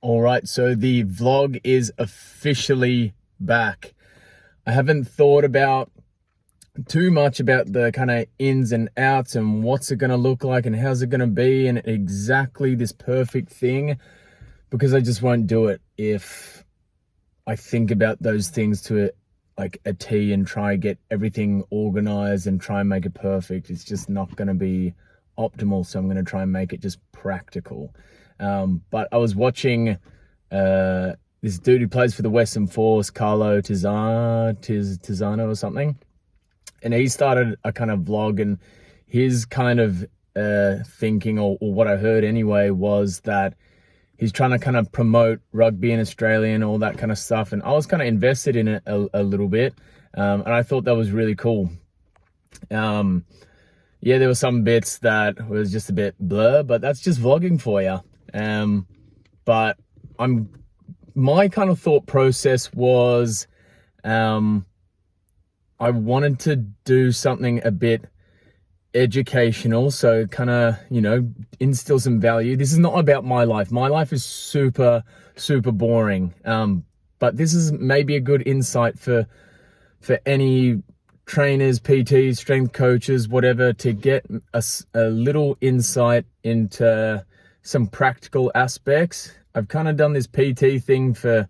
All right, so the vlog is officially back. I haven't thought about too much about the kind of ins and outs and what's it going to look like and how's it going to be and exactly this perfect thing, because I just won't do it if I think about those things to like a T and try and get everything organized and try and make it perfect. It's just not going to be optimal, so I'm going to try and make it just practical. But I was watching this dude who plays for the Western Force, Carlo Tizzano or something, and he started a kind of vlog, and his kind of thinking, or what I heard anyway, was that he's trying to kind of promote rugby in Australia and all that kind of stuff, and I was kind of invested in it a little bit, and I thought that was really cool. Yeah, there were some bits that was just a bit blur, but that's just vlogging for you. But my kind of thought process was, I wanted to do something a bit educational, so kind of, instill some value. This is not about my life. My life is super boring. But this is maybe a good insight for any trainers, PTs, strength coaches, whatever, to get a little insight into some practical aspects. I've kind of done this PT thing for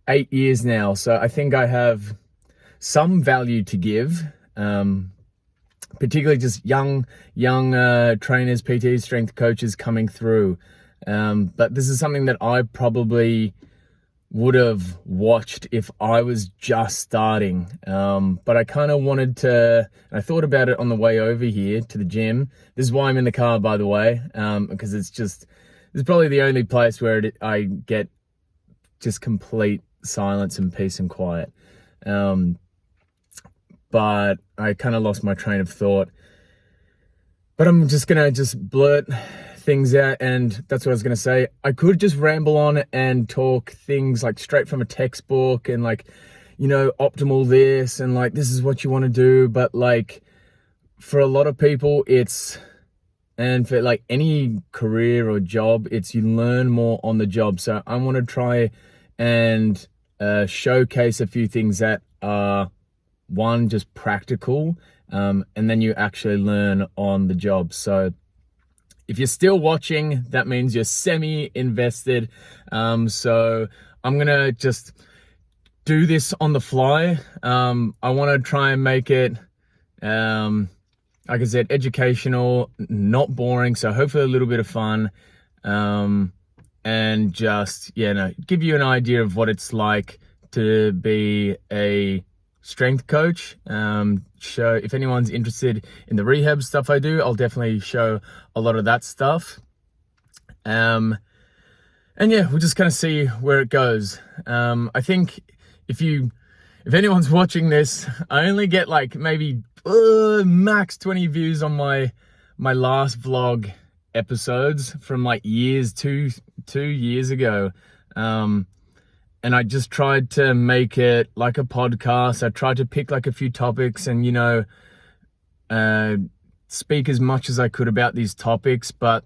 8 years now, so I think I have some value to give, particularly just young trainers, PTs, strength coaches coming through. But this is something that I probably would have watched if I was just starting. But I kind of wanted to, I thought about it on the way over here to the gym. This is why I'm in the car, by the way, because this is probably the only place where I get just complete silence and peace and quiet. But I kind of lost my train of thought. But I'm just going to blurt things out, and that's what I was going to say. I could just ramble on and talk things like straight from a textbook and optimal this and this is what you want to do. But for a lot of people, and for any career or job, it's you learn more on the job. So I want to try and showcase a few things that are, one, just practical, and then you actually learn on the job. So if you're still watching, that means you're semi-invested. So I'm going to just do this on the fly. I want to try and make it, like I said, educational, not boring. So hopefully a little bit of fun, and just, give you an idea of what it's like to be a strength coach. Show if anyone's interested in the rehab stuff I do, I'll definitely show a lot of that stuff. And yeah, we'll just kind of see where it goes. I think if anyone's watching this, I only get maybe max 20 views on my last vlog episodes from two years ago. And I just tried to make it like a podcast. I tried to pick a few topics and, speak as much as I could about these topics. But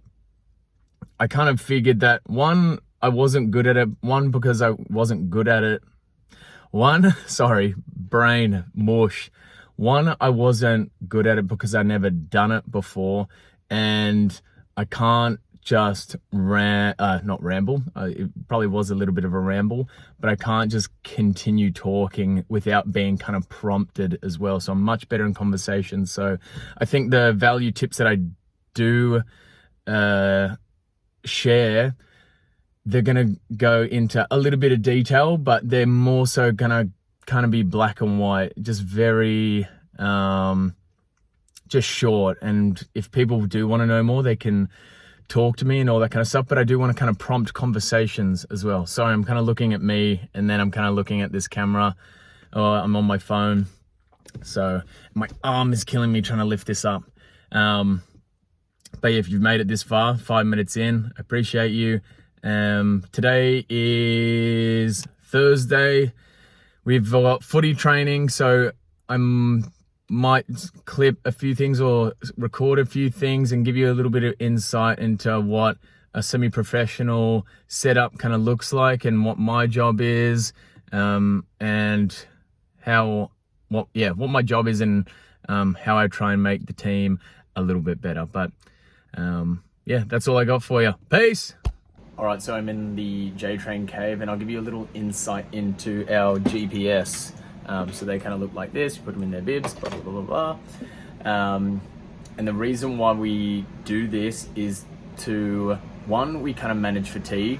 I kind of figured that, one, I wasn't good at it. One, because I wasn't good at it. Brain mush. One, I wasn't good at it because I never done it before. And I can't just not ramble. It probably was a little bit of a ramble, but I can't just continue talking without being kind of prompted as well. So I'm much better in conversation. So I think the value tips that I do share, they're going to go into a little bit of detail, but they're more so going to kind of be black and white, just very just short. And if people do want to know more, they can talk to me and all that kind of stuff, but I do want to kind of prompt conversations as well. Sorry, I'm kind of looking at me, and then I'm kind of looking at this camera, or I'm on my phone, so my arm is killing me trying to lift this up. But yeah, if you've made it this far, 5 minutes in, I appreciate you. Today is Thursday. We've got footy training, so might clip a few things or record a few things and give you a little bit of insight into what a semi-professional setup kind of looks like, and what my job is, and what my job is, and how I try and make the team a little bit better. But yeah, that's all I got for you. Peace. All right, so I'm in the J-Train cave, and I'll give you a little insight into our GPS. So they kind of look like this. You put them in their bibs, blah, blah, blah, blah, blah. And the reason why we do this is to, one, we kind of manage fatigue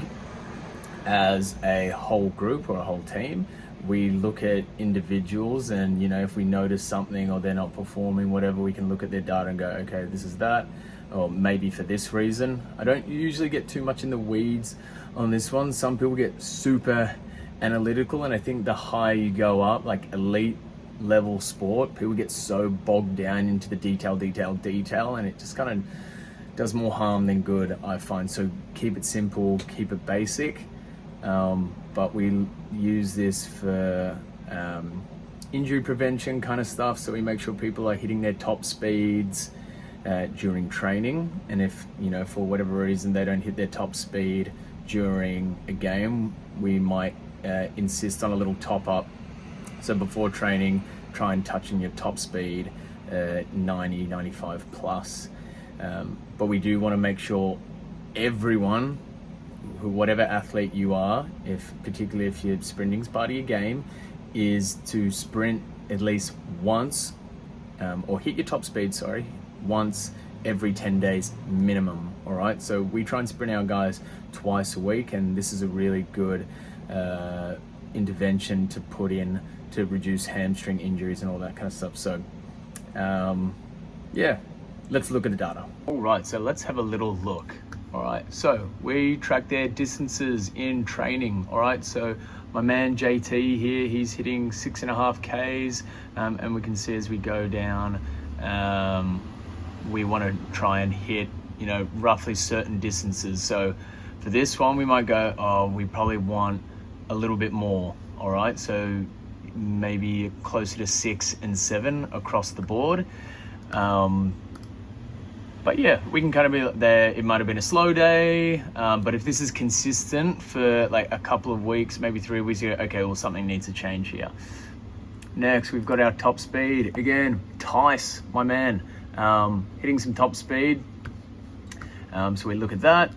as a whole group or a whole team. We look at individuals, and if we notice something or they're not performing, whatever, we can look at their data and go, okay, this is that, or maybe for this reason. I don't usually get too much in the weeds on this one. Some people get super analytical, and I think the higher you go up, like elite level sport, people get so bogged down into the detail, and it just kind of does more harm than good, I find. So keep it simple, keep it basic. But we use this for injury prevention kind of stuff. So we make sure people are hitting their top speeds during training. And if, for whatever reason they don't hit their top speed during a game, we might insist on a little top up. So before training, try and touch in your top speed, 90, 95 plus. But we do want to make sure everyone, whatever athlete you are, particularly if you're sprinting's part of your game, is to sprint at least once, or hit your top speed, once every 10 days minimum. All right, so we try and sprint our guys twice a week, and this is a really good intervention to put in to reduce hamstring injuries and all that kind of stuff. So yeah, let's look at the data. All right, so let's have a little look. All right, so we track their distances in training. All right, so my man JT here, he's hitting 6.5 Ks, and we can see as we go down, we want to try and hit, roughly certain distances. So for this one, we might go, we probably want a little bit more. All right, so maybe closer to 6 and 7 across the board. But yeah, we can kind of be there. It might have been a slow day, but if this is consistent for like a couple of weeks, maybe 3 weeks, you go, okay, well, something needs to change here. Next, we've got our top speed. Again, Tice, my man, hitting some top speed. So we look at that.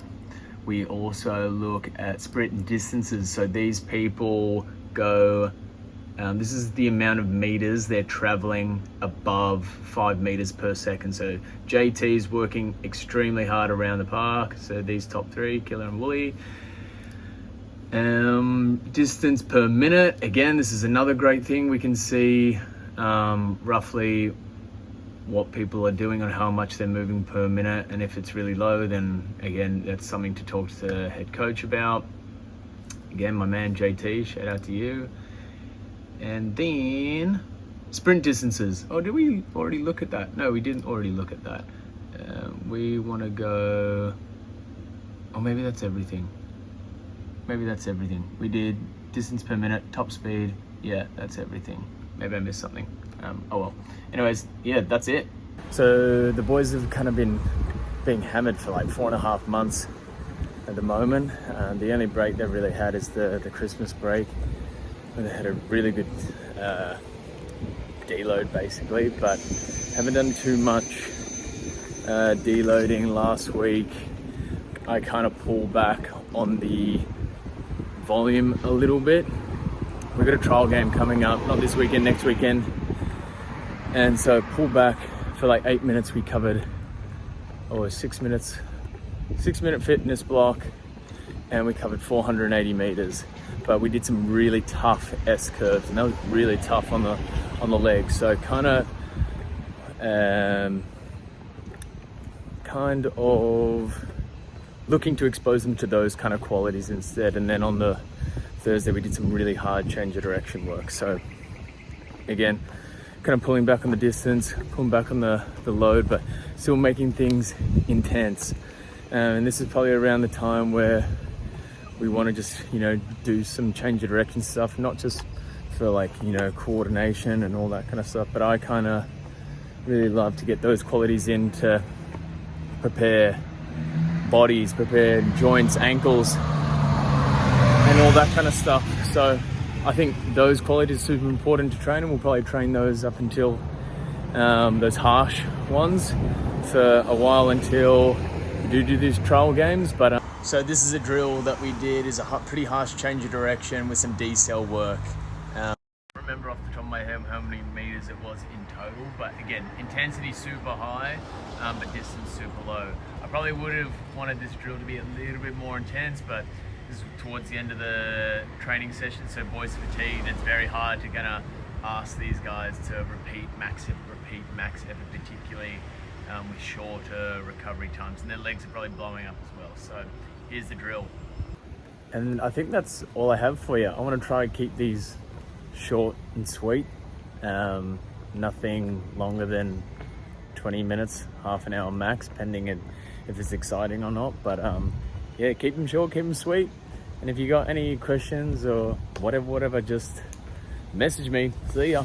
We also look at sprint distances. So these people go, this is the amount of meters they're traveling above 5 meters per second. So JT is working extremely hard around the park. So these top 3, Killer and Wooly. Distance per minute. Again, this is another great thing. We can see roughly what people are doing on how much they're moving per minute. And if it's really low, then again, that's something to talk to the head coach about. Again, my man JT, shout out to you. And then sprint distances. Oh, did we already look at that? No, we didn't already look at that. We want to go, maybe that's everything. Maybe that's everything. We did distance per minute, top speed. Yeah, that's everything. Maybe I missed something. Oh well. Anyways, yeah, that's it. So the boys have kind of been being hammered for like 4.5 months at the moment. The only break they've really had is the Christmas break, where they had a really good deload basically, but haven't done too much deloading. Last week I kind of pulled back on the volume a little bit. We've got a trial game coming up, not this weekend, next weekend, and so pulled back for like 8 minutes. We covered 6 minutes, 6-minute fitness block, and we covered 480 meters. But we did some really tough S curves, and that was really tough on the legs. So kind of looking to expose them to those kind of qualities instead. And then on the Thursday, we did some really hard change of direction work. So again, kind of pulling back on the distance, pulling back on the load, but still making things intense. And this is probably around the time where we want to just, do some change of direction stuff, not just for like, coordination and all that kind of stuff, but I kind of really love to get those qualities in to prepare bodies prepared, joints, ankles, and all that kind of stuff. So I think those qualities are super important to train, and we'll probably train those up until those harsh ones for a while until we do these trial games. But so this is a drill that we did, is a pretty harsh change of direction with some decel work. I remember off the top of my head how many meters it was in total, but again, intensity super high, but distance super low. I probably would have wanted this drill to be a little bit more intense, but this is towards the end of the training session, so boys fatigued. It's very hard to gonna ask these guys to repeat max effort, particularly with shorter recovery times, and their legs are probably blowing up as well. So here's the drill. And I think that's all I have for you. I want to try and keep these short and sweet, nothing longer than 20 minutes, half an hour max, pending if it's exciting or not. But yeah, keep them short, keep them sweet. And if you got any questions or whatever, just message me. See ya.